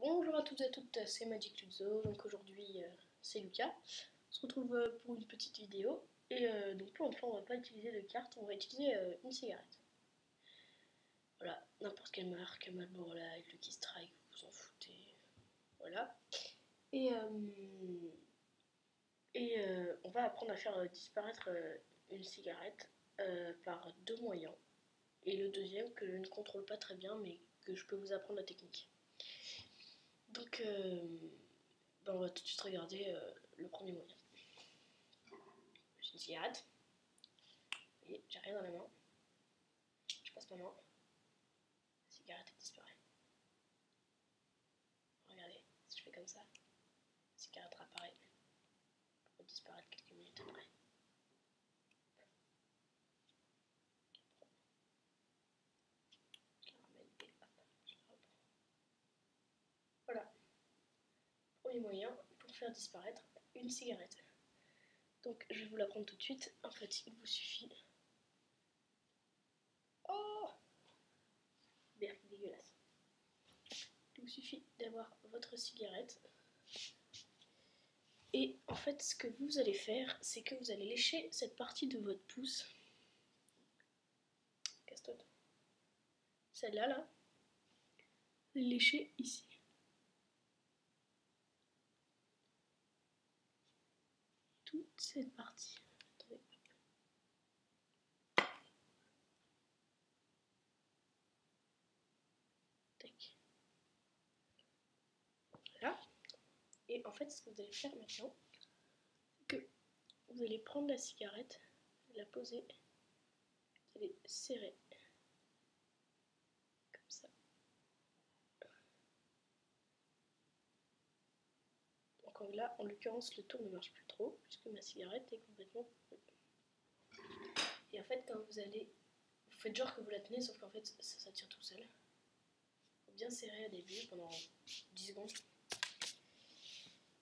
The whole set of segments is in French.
Bonjour à toutes et à toutes, c'est Magic Ludzo. Donc aujourd'hui c'est Lucas. On se retrouve pour une petite vidéo. Et donc pour une fois on va pas utiliser de carte, on va utiliser une cigarette. Voilà, n'importe quelle marque, Marlboro Light, Lucky Strike, vous vous en foutez. Voilà. Et on va apprendre à faire disparaître une cigarette par deux moyens. Et le deuxième que je ne contrôle pas très bien mais que je peux vous apprendre la technique. Donc on va tout de suite regarder le premier moyen. J'ai une cigarette. Et j'ai rien dans la main. Je passe ma main. La cigarette elle disparaît. Regardez, si je fais comme ça, la cigarette réapparaît pour disparaître quelques minutes après. Je la ramène et hop, je la reprends. Voilà. Premier moyen pour faire disparaître une cigarette. Donc je vais vous la prendre tout de suite. En fait, il vous suffit. Oh, merde, dégueulasse. Il vous suffit d'avoir votre cigarette. Et en fait, ce que vous allez faire, c'est que vous allez lécher cette partie de votre pouce. Casse-toi. Celle-là, là. Lécher ici. Toute cette partie. Attendez. Tac. Voilà. Et en fait, ce que vous allez faire maintenant, c'est que vous allez prendre la cigarette, la poser, vous allez serrer. Comme ça. Donc là, en l'occurrence, le tour ne marche plus trop, puisque ma cigarette est complètement... Et en fait, quand vous allez... Vous faites genre que vous la tenez, sauf qu'en fait, ça tire tout seul. Il faut bien serrer au début, pendant 10 secondes.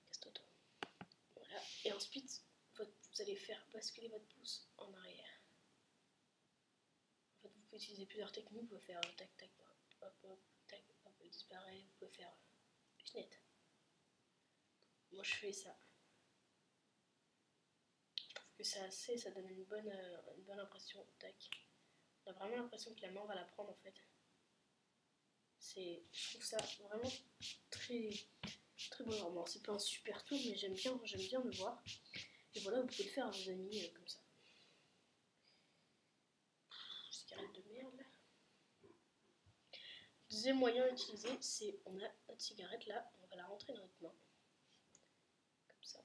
Casse-toi, toi. Voilà. Et ensuite, vous allez faire basculer votre pouce en arrière. En fait, vous pouvez utiliser plusieurs techniques. Vous pouvez faire tac, tac, hop, hop, tac, hop, elle disparaît. Vous pouvez faire pinette. Moi, je fais ça. Je trouve que c'est assez, ça donne une bonne impression. Tac. On a vraiment l'impression que la main va la prendre en fait. Je trouve ça vraiment très bon. Alors, c'est pas un super tour, mais j'aime bien le voir. Et voilà, vous pouvez le faire à vos amis comme ça. Cigarette de merde là. Deuxième moyen utilisé, c'est on a notre cigarette là, on va la rentrer dans notre main. Comme ça.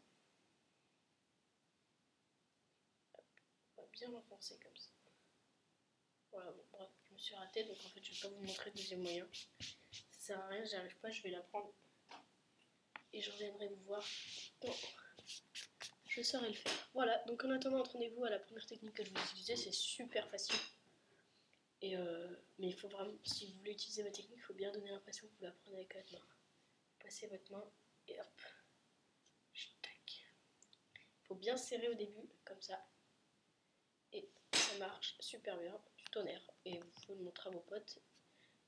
Hop. On va bien l'enfoncer comme ça. Voilà, bon, bref, je me suis ratée, donc en fait je vais pas vous montrer le deuxième moyen. Ça sert à rien, j'y arrive pas, je vais la prendre. Et je reviendrai vous voir quand je saurai le faire. Voilà, donc en attendant, entraînez-vous à la première technique que je vais utiliser, c'est super facile. Mais il faut vraiment, si vous voulez utiliser ma technique, il faut bien donner l'impression que vous la prenez avec votre main. Passez votre main et hop. Tac. Il faut bien serrer au début, comme ça. Et ça marche super bien, du tonnerre. Et vous pouvez le montrer à vos potes.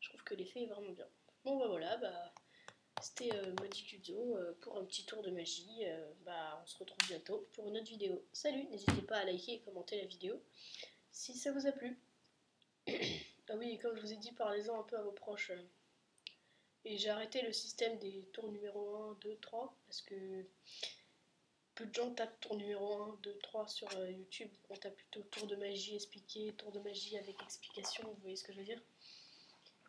Je trouve que l'effet est vraiment bien. Bon bah voilà, c'était Magic Ludzo pour un petit tour de magie. On se retrouve bientôt pour une autre vidéo. Salut, n'hésitez pas à liker et commenter la vidéo si ça vous a plu. Ah oui, comme je vous ai dit, parlez-en un peu à vos proches. Et j'ai arrêté le système des tours numéro 1, 2, 3 parce que peu de gens tapent tour numéro 1, 2, 3 sur YouTube. On tape plutôt tour de magie expliqué, tour de magie avec explication, vous voyez ce que je veux dire?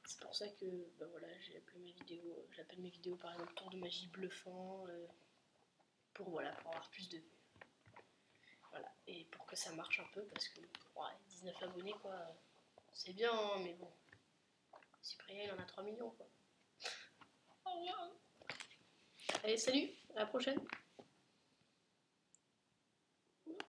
C'est pour ça que voilà, j'appelle mes vidéos par exemple tour de magie bluffant pour avoir plus de vues. Voilà, et pour que ça marche un peu parce que 19 abonnés quoi, c'est bien hein, mais bon, Cyprien il en a 3 millions quoi. Au revoir. Allez, salut, à la prochaine.